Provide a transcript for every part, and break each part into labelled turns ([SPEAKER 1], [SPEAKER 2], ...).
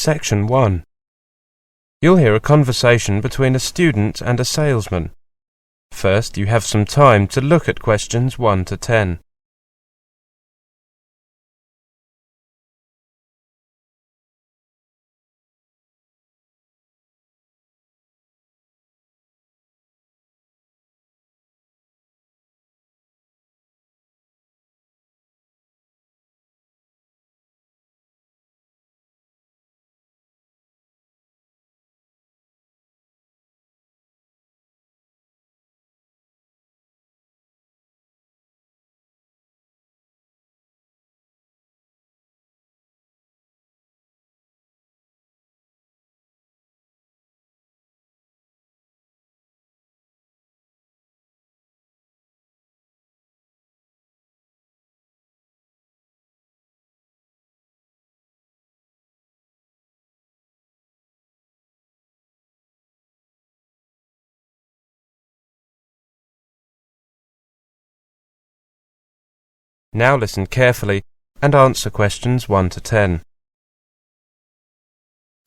[SPEAKER 1] Section 1. You'll hear a conversation between a student and a salesman. First, you have some time to look at questions 1 to 10. Now listen carefully and answer questions 1 to 10.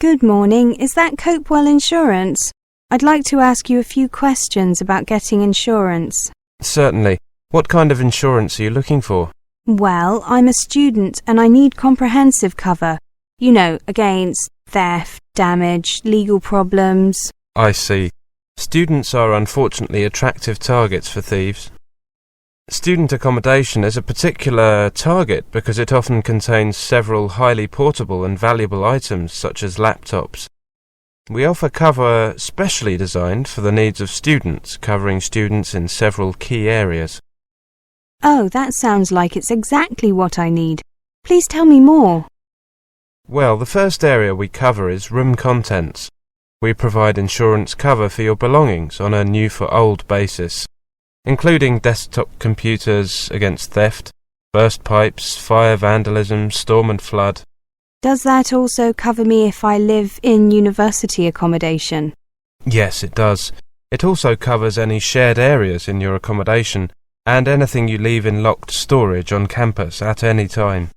[SPEAKER 2] Good morning. Is that Copewell Insurance? I'd like to ask you a few questions about getting insurance.
[SPEAKER 1] Certainly. What kind of insurance are you looking for?
[SPEAKER 2] Well, I'm a student and I need comprehensive cover. You know, against theft, damage, legal problems.
[SPEAKER 1] I see. Students are unfortunately attractive targets for thieves. Student accommodation is a particular target because it often contains several highly portable and valuable items such as laptops. We offer cover specially designed for the needs of students, covering students in several key areas.
[SPEAKER 2] Oh, that sounds like it's exactly what I need. Please tell me more.
[SPEAKER 1] Well, the first area we cover is room contents. We provide insurance cover for your belongings on a new-for-old basis, including desktop computers against theft, burst pipes, fire, vandalism, storm and flood.
[SPEAKER 2] Does that also cover me if I live in university accommodation?
[SPEAKER 1] Yes, it does. It also covers any shared areas in your accommodation and anything you leave in locked storage on campus at any time.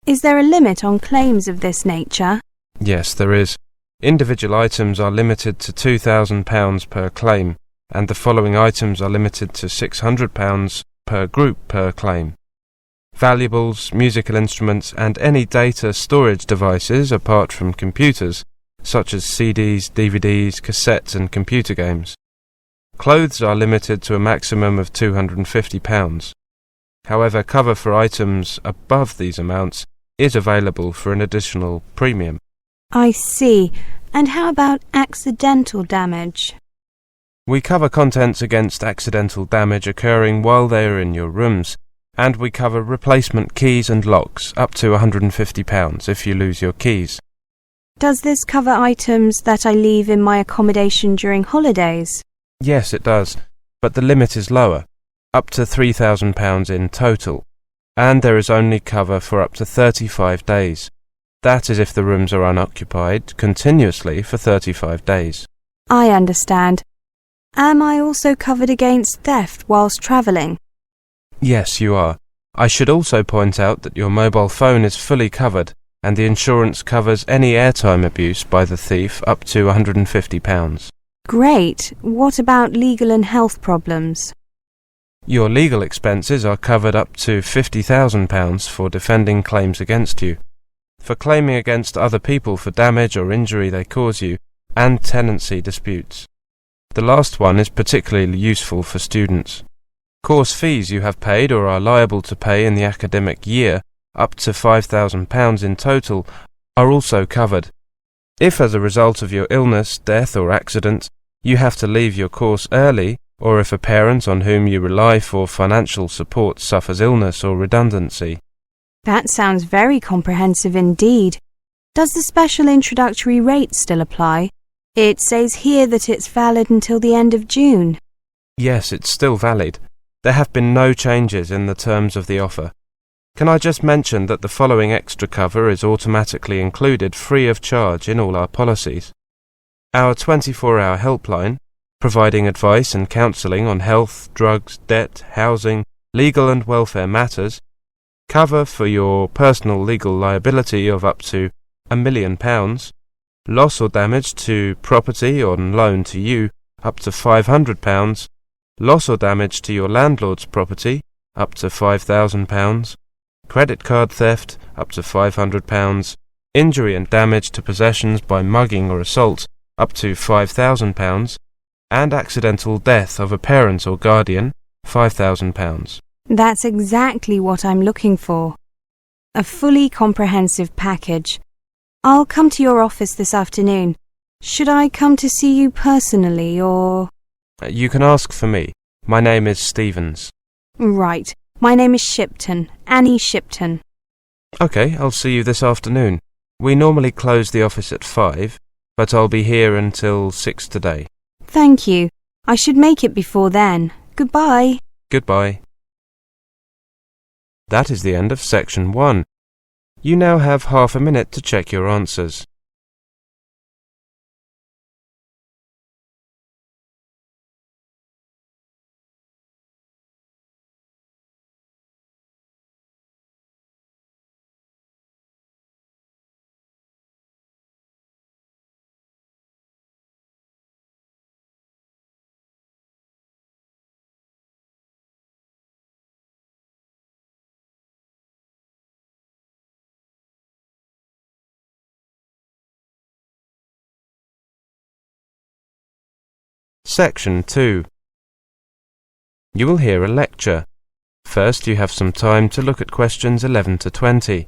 [SPEAKER 2] Is there a limit on claims of this nature?
[SPEAKER 1] Yes, there is. Individual items are limited to £2,000 per claim, and the following items are limited to £600 per group per claim. Valuables, musical instruments and any data storage devices apart from computers, such as CDs, DVDs, cassettes and computer games. Clothes are limited to a maximum of £250. However, cover for items above these amounts is available for an additional premium.
[SPEAKER 2] I see. And how about accidental damage?
[SPEAKER 1] We cover contents against accidental damage occurring while they are in your rooms, and we cover replacement keys and locks up to £150 if you lose your keys.
[SPEAKER 2] Does this cover items that I leave in my accommodation during holidays?
[SPEAKER 1] Yes, it does, but the limit is lower, up to £3,000 in total, and there is only cover for up to 35 days. That is if the rooms are unoccupied continuously for 35 days.
[SPEAKER 2] I understand. Am I also covered against theft whilst travelling?
[SPEAKER 1] Yes, you are. I should also point out that your mobile phone is fully covered, and the insurance covers any airtime abuse by the thief up to £150.
[SPEAKER 2] Great. What about legal and health problems?
[SPEAKER 1] Your legal expenses are covered up to £50,000 for defending claims against you, for claiming against other people for damage or injury they cause you, and tenancy disputes. The last one is particularly useful for students. Course fees you have paid or are liable to pay in the academic year, up to £5,000 in total, are also covered. If as a result of your illness, death or accident, you have to leave your course early, or if a parent on whom you rely for financial support suffers illness or redundancy.
[SPEAKER 2] That sounds very comprehensive indeed. Does the special introductory rate still apply? It says here that it's valid until the end of June.
[SPEAKER 1] Yes, it's still valid. There have been no changes in the terms of the offer. Can I just mention that the following extra cover is automatically included free of charge in all our policies. Our 24-hour helpline, providing advice and counselling on health, drugs, debt, housing, legal and welfare matters, cover for your personal legal liability of up to £1 million, loss or damage to property on loan to you, up to £500, loss or damage to your landlord's property, up to £5,000, credit card theft, up to £500, injury and damage to possessions by mugging or assault, up to £5,000, and accidental death of a parent or guardian, £5,000.
[SPEAKER 2] That's exactly what I'm looking for. A fully comprehensive package. I'll come to your office this afternoon. Should I come to see you personally, or...?
[SPEAKER 1] You can ask for me. My name is Stevens.
[SPEAKER 2] Right. My name is Shipton. Annie Shipton.
[SPEAKER 1] OK, I'll see you this afternoon. We normally close the office at 5, but I'll be here until 6 today.
[SPEAKER 2] Thank you. I should make it before then. Goodbye.
[SPEAKER 1] Goodbye. That is the end of section 1. You now have half a minute to check your answers. Section 2. You will hear a lecture. First, you have some time to look at questions 11 to 20.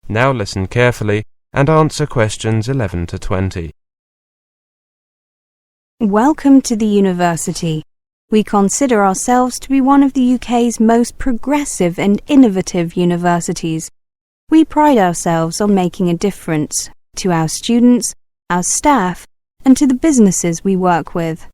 [SPEAKER 1] Now listen carefully and answer questions 11 to 20.
[SPEAKER 2] Welcome to the university. We consider ourselves to be one of the UK's most progressive and innovative universities. We pride ourselves on making a difference to our students, our staff, and to the businesses we work with.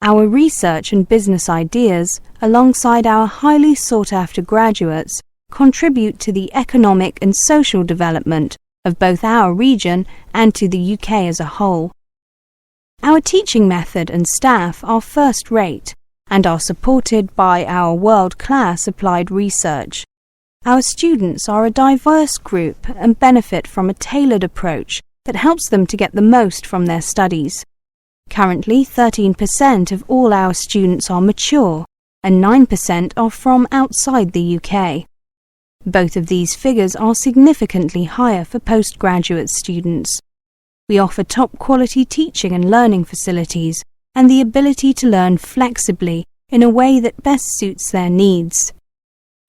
[SPEAKER 2] Our research and business ideas, alongside our highly sought-after graduates, contribute to the economic and social development of both our region and to the UK as a whole. Our teaching method and staff are first-rate and are supported by our world-class applied research. Our students are a diverse group and benefit from a tailored approach that helps them to get the most from their studies. Currently, 13% of all our students are mature and 9% are from outside the UK. Both of these figures are significantly higher for postgraduate students. We offer top-quality teaching and learning facilities and the ability to learn flexibly in a way that best suits their needs.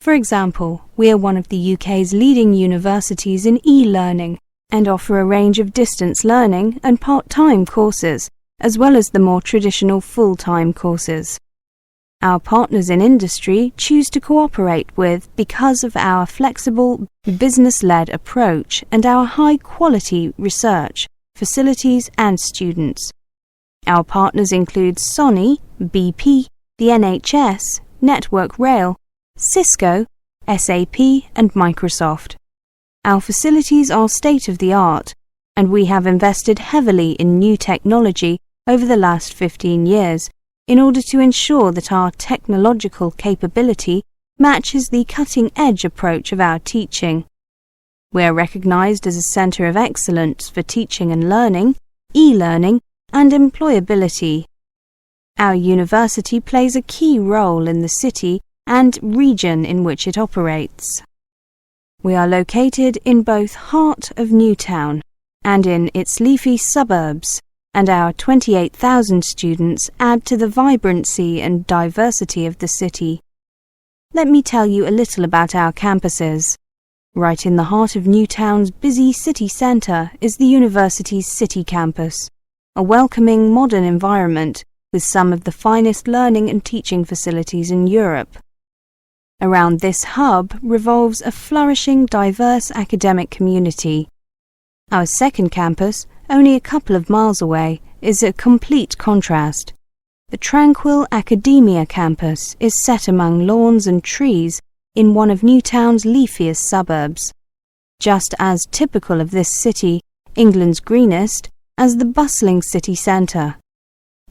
[SPEAKER 2] For example, we are one of the UK's leading universities in e-learning and offer a range of distance learning and part-time courses, as well as the more traditional full-time courses. Our partners in industry choose to cooperate with because of our flexible, business-led approach and our high-quality research, facilities and students. Our partners include Sony, BP, the NHS, Network Rail, Cisco, SAP and Microsoft. Our facilities are state-of-the-art, and we have invested heavily in new technology over the last 15 years in order to ensure that our technological capability matches the cutting-edge approach of our teaching. We are recognised as a centre of excellence for teaching and learning, e-learning and employability. Our university plays a key role in the city and region in which it operates. We are located in both heart of Newtown and in its leafy suburbs, and our 28,000 students add to the vibrancy and diversity of the city. Let me tell you a little about our campuses. Right in the heart of Newtown's busy city centre is the university's City Campus, a welcoming modern environment with some of the finest learning and teaching facilities in Europe. Around this hub revolves a flourishing, diverse academic community. Our second campus, only a couple of miles away, is a complete contrast. The tranquil Academia campus is set among lawns and trees in one of Newtown's leafiest suburbs, just as typical of this city, England's greenest, as the bustling city centre.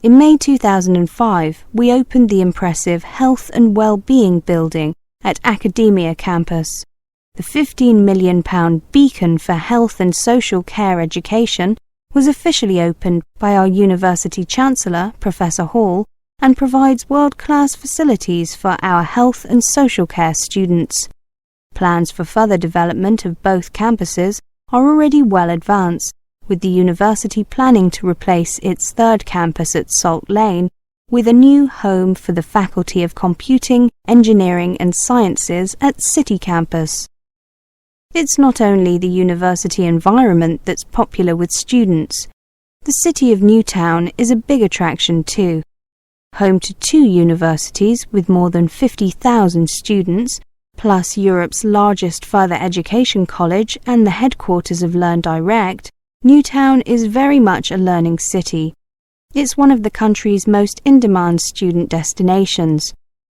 [SPEAKER 2] In May 2005, we opened the impressive Health and Wellbeing building at Academia campus. The £15 million beacon for health and social care education was officially opened by our University Chancellor, Professor Hall, and provides world-class facilities for our health and social care students. Plans for further development of both campuses are already well advanced, with the university planning to replace its third campus at Salt Lane with a new home for the Faculty of Computing, Engineering and Sciences at City Campus. It's not only the university environment that's popular with students. The city of Newtown is a big attraction too. Home to two universities with more than 50,000 students, plus Europe's largest further education college and the headquarters of Learn Direct, Newtown is very much a learning city. It's one of the country's most in-demand student destinations,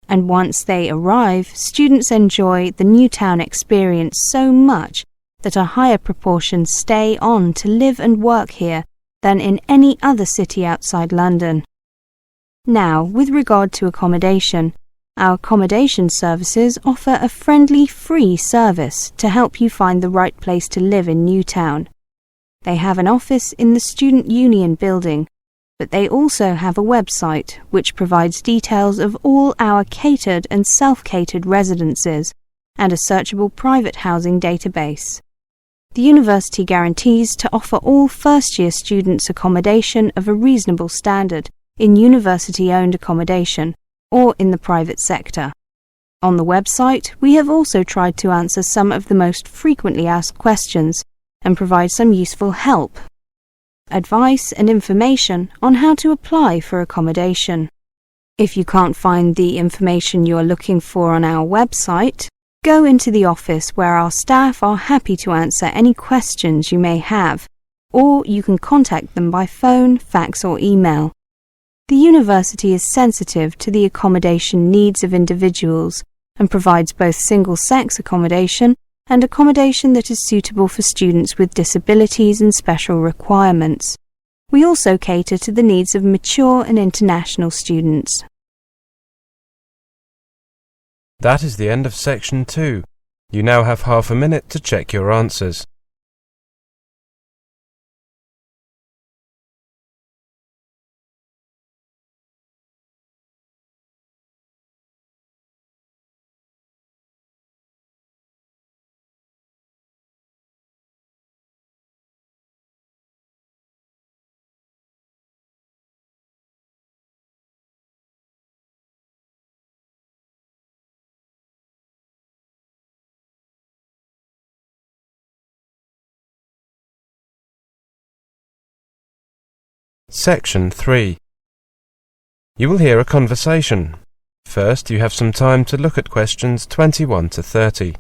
[SPEAKER 2] and once they arrive, students enjoy the Newtown experience so much that a higher proportion stay on to live and work here than in any other city outside London. Now, with regard to accommodation, our accommodation services offer a friendly, free service to help you find the right place to live in Newtown. They have an office in the Student Union building, but they also have a website which provides details of all our catered and self-catered residences and a searchable private housing database. The university guarantees to offer all first-year students accommodation of a reasonable standard in university-owned accommodation or in the private sector. On the website, we have also tried to answer some of the most frequently asked questions and provide some useful help, advice and information on how to apply for accommodation. If you can't find the information you are looking for on our website, go into the office where our staff are happy to answer any questions you may have, or you can contact them by phone, fax or email. The university is sensitive to the accommodation needs of individuals and provides both single-sex accommodation and accommodation that is suitable for students with disabilities and special requirements. We also cater to the needs of mature and international students.
[SPEAKER 1] That is the end of section 2. You now have half a minute to check your answers. Section 3. You will hear a conversation. First, you have some time to look at questions 21 to 30.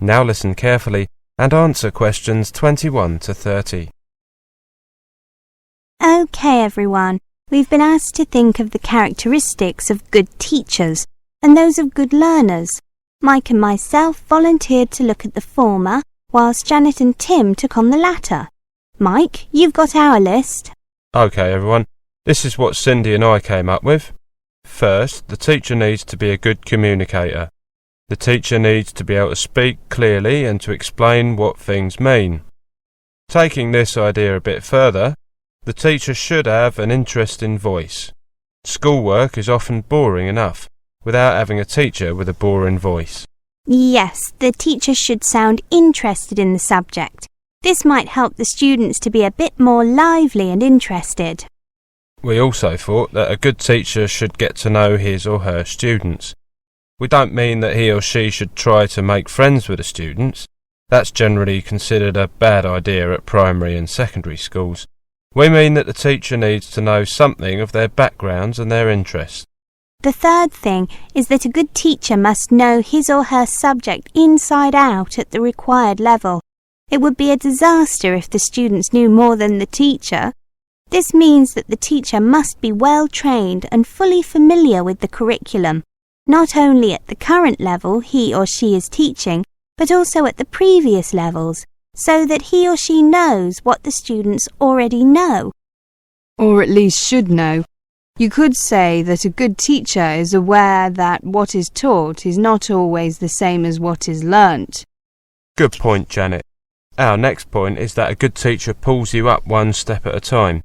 [SPEAKER 1] Now listen carefully and answer questions 21 to 30.
[SPEAKER 2] Okay, everyone. We've been asked to think of the characteristics of good teachers and those of good learners. Mike and myself volunteered to look at the former, whilst Janet and Tim took on the latter. Mike, you've got our list.
[SPEAKER 1] Okay, everyone. This is what Cindy and I came up with. First, the teacher needs to be a good communicator. The teacher needs to be able to speak clearly and to explain what things mean. Taking this idea a bit further, the teacher should have an interesting voice. Schoolwork is often boring enough without having a teacher with a boring voice.
[SPEAKER 2] Yes, the teacher should sound interested in the subject. This might help the students to be a bit more lively and interested.
[SPEAKER 1] We also thought that a good teacher should get to know his or her students. We don't mean that he or she should try to make friends with the students. That's generally considered a bad idea at primary and secondary schools. We mean that the teacher needs to know something of their backgrounds and their interests.
[SPEAKER 2] The third thing is that a good teacher must know his or her subject inside out at the required level. It would be a disaster if the students knew more than the teacher. This means that the teacher must be well trained and fully familiar with the curriculum, not only at the current level he or she is teaching, but also at the previous levels, so that he or she knows what the students already know.
[SPEAKER 3] Or at least should know. You could say that a good teacher is aware that what is taught is not always the same as what is learnt.
[SPEAKER 1] Good point, Janet. Our next point is that a good teacher pulls you up one step at a time.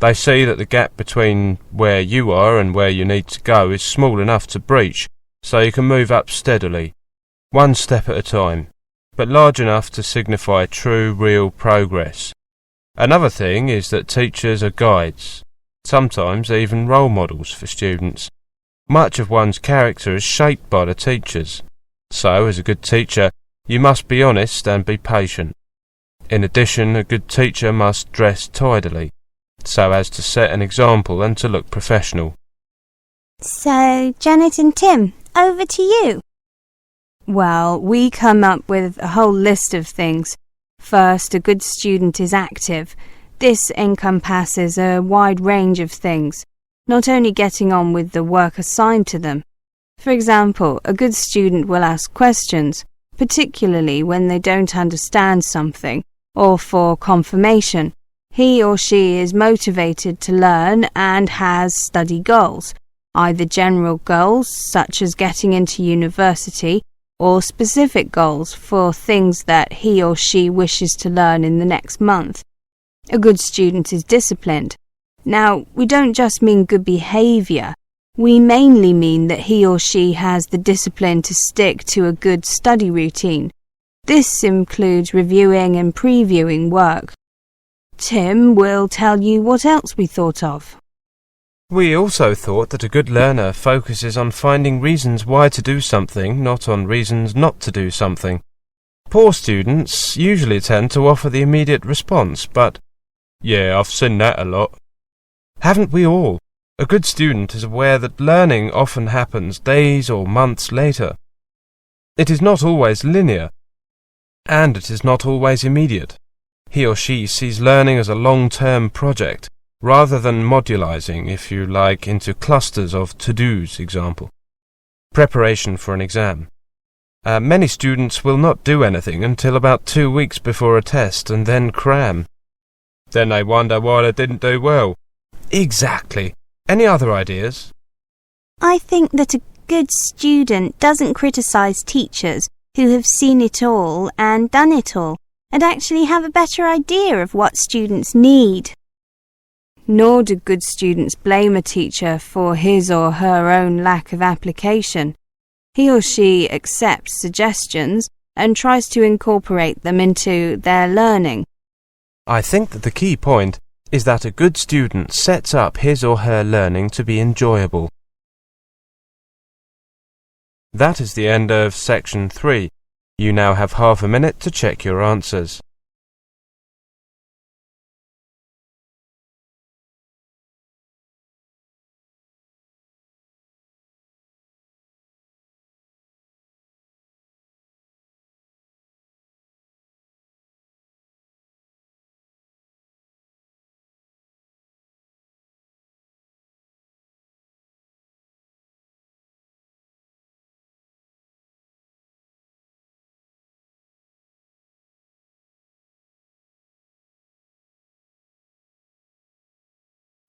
[SPEAKER 1] They see that the gap between where you are and where you need to go is small enough to breach, so you can move up steadily, one step at a time, but large enough to signify true, real progress. Another thing is that teachers are guides, sometimes even role models for students. Much of one's character is shaped by the teachers. So, as a good teacher, you must be honest and be patient. In addition, a good teacher must dress tidily, so as to set an example and to look professional.
[SPEAKER 2] So, Janet and Tim, over to you.
[SPEAKER 3] Well, we come up with a whole list of things. First, a good student is active. This encompasses a wide range of things, not only getting on with the work assigned to them. For example, a good student will ask questions, particularly when they don't understand something, or for confirmation. He or she is motivated to learn and has study goals, either general goals such as getting into university, or specific goals for things that he or she wishes to learn in the next month. A good student is disciplined. Now, we don't just mean good behaviour. We mainly mean that he or she has the discipline to stick to a good study routine. This includes reviewing and previewing work. Tim will tell you what else we thought of.
[SPEAKER 1] We also thought that a good learner focuses on finding reasons why to do something, not on reasons not to do something. Poor students usually tend to offer the immediate response, but, "Yeah, I've seen that a lot." Haven't we all? A good student is aware that learning often happens days or months later. It is not always linear, and it is not always immediate. He or she sees learning as a long-term project, rather than modularizing, if you like, into clusters of to-dos, example. Preparation for an exam. Many students will not do anything until about 2 weeks before a test and then cram. Then they wonder why they didn't do well. Exactly. Any other ideas?
[SPEAKER 2] I think that a good student doesn't criticise teachers who have seen it all and done it all, and actually have a better idea of what students need.
[SPEAKER 3] Nor do good students blame a teacher for his or her own lack of application. He or she accepts suggestions and tries to incorporate them into their learning.
[SPEAKER 1] I think that the key point is that a good student sets up his or her learning to be enjoyable. That is the end of section 3. You now have half a minute to check your answers.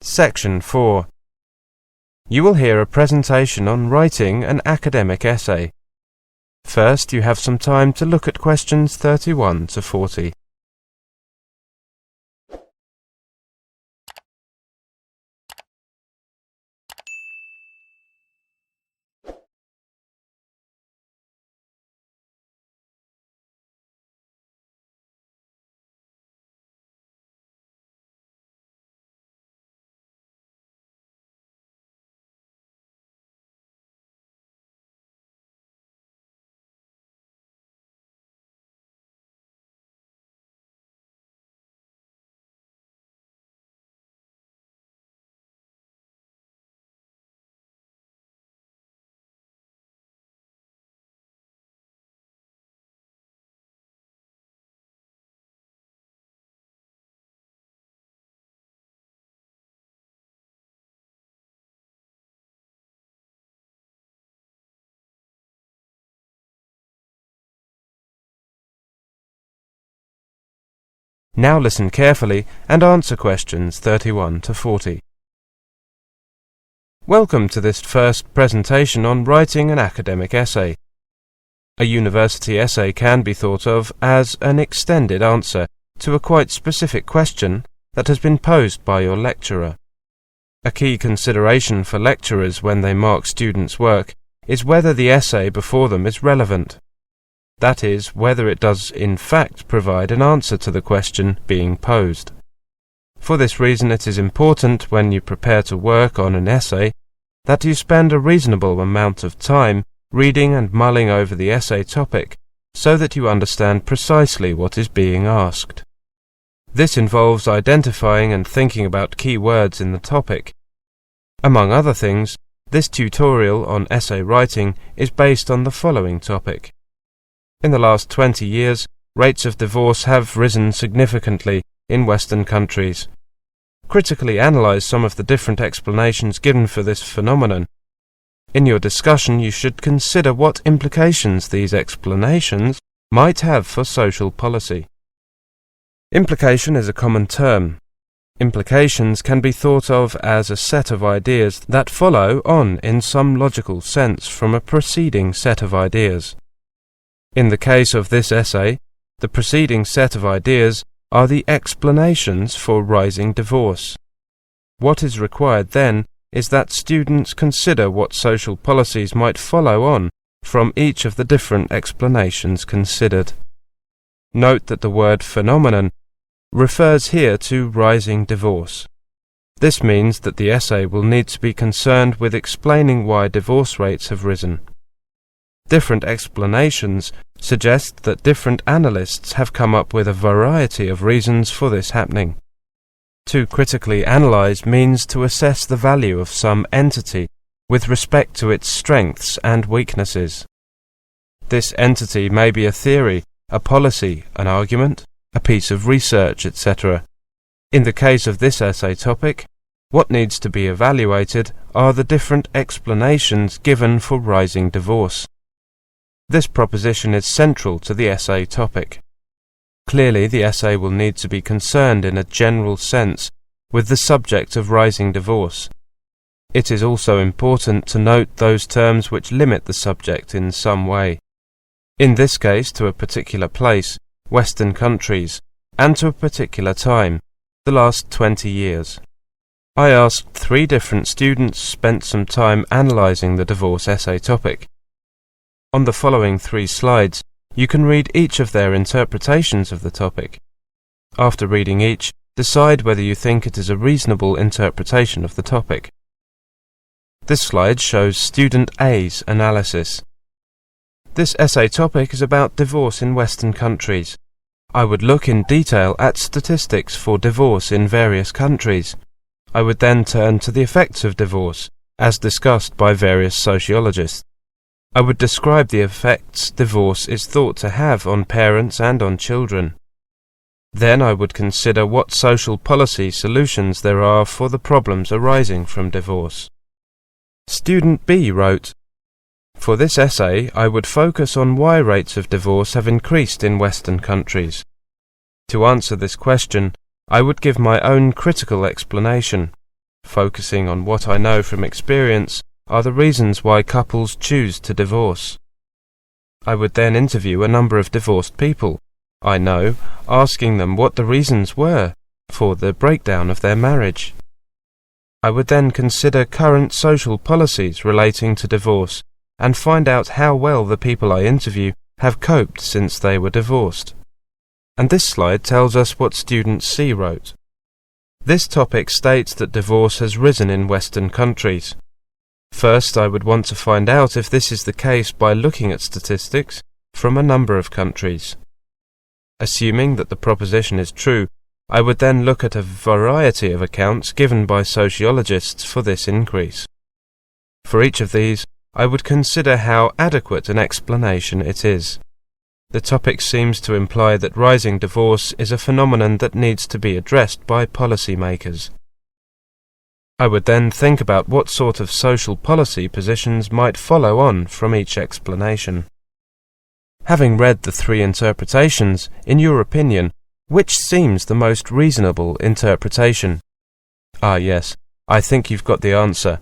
[SPEAKER 1] Section 4. You will hear a presentation on writing an academic essay. First, you have some time to look at questions 31 to 40. Now listen carefully and answer questions 31 to 40. Welcome to this first presentation on writing an academic essay. A university essay can be thought of as an extended answer to a quite specific question that has been posed by your lecturer. A key consideration for lecturers when they mark students' work is whether the essay before them is relevant. That is, whether it does in fact provide an answer to the question being posed. For this reason, it is important when you prepare to work on an essay that you spend a reasonable amount of time reading and mulling over the essay topic so that you understand precisely what is being asked. This involves identifying and thinking about key words in the topic. Among other things, this tutorial on essay writing is based on the following topic. In the last 20 years, rates of divorce have risen significantly in Western countries. Critically analyze some of the different explanations given for this phenomenon. In your discussion, you should consider what implications these explanations might have for social policy. Implication is a common term. Implications can be thought of as a set of ideas that follow on in some logical sense from a preceding set of ideas. In the case of this essay, the preceding set of ideas are the explanations for rising divorce. What is required then is that students consider what social policies might follow on from each of the different explanations considered. Note that the word phenomenon refers here to rising divorce. This means that the essay will need to be concerned with explaining why divorce rates have risen. Different explanations suggest that different analysts have come up with a variety of reasons for this happening. To critically analyze means to assess the value of some entity with respect to its strengths and weaknesses. This entity may be a theory, a policy, an argument, a piece of research, etc. In the case of this essay topic, what needs to be evaluated are the different explanations given for rising divorce. This proposition is central to the essay topic. Clearly, the essay will need to be concerned in a general sense with the subject of rising divorce. It is also important to note those terms which limit the subject in some way. In this case, to a particular place, Western countries, and to a particular time, the last 20 years. I asked 3 different students, spent some time analyzing the divorce essay topic. On the following 3 slides, you can read each of their interpretations of the topic. After reading each, decide whether you think it is a reasonable interpretation of the topic. This slide shows student A's analysis. This essay topic is about divorce in Western countries. I would look in detail at statistics for divorce in various countries. I would then turn to the effects of divorce, as discussed by various sociologists. I would describe the effects divorce is thought to have on parents and on children. Then I would consider what social policy solutions there are for the problems arising from divorce. Student B wrote, "For this essay, I would focus on why rates of divorce have increased in Western countries. To answer this question, I would give my own critical explanation. focusing on what I know from experience are the reasons why couples choose to divorce. I would then interview a number of divorced people I know, asking them what the reasons were for the breakdown of their marriage. I would then consider current social policies relating to divorce and find out how well the people I interview have coped since they were divorced. And this slide tells us what student C wrote. This topic states that divorce has risen in Western countries. First, I would want to find out if this is the case by looking at statistics from a number of countries. Assuming that the proposition is true, I would then look at a variety of accounts given by sociologists for this increase. For each of these, I would consider how adequate an explanation it is. The topic seems to imply that rising divorce is a phenomenon that needs to be addressed by policymakers. I would then think about what sort of social policy positions might follow on from each explanation. Having read the three interpretations, in your opinion, which seems the most reasonable interpretation? Ah yes, I think you've got the answer.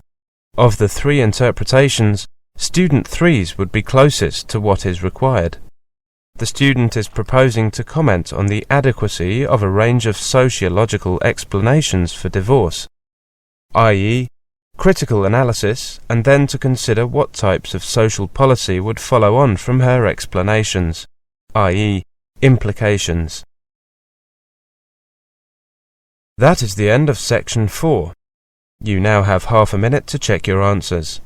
[SPEAKER 1] Of the three interpretations, student 3's would be closest to what is required. The student is proposing to comment on the adequacy of a range of sociological explanations for divorce, i.e., critical analysis, and then to consider what types of social policy would follow on from her explanations, i.e., implications. That is the end of section 4. You now have half a minute to check your answers.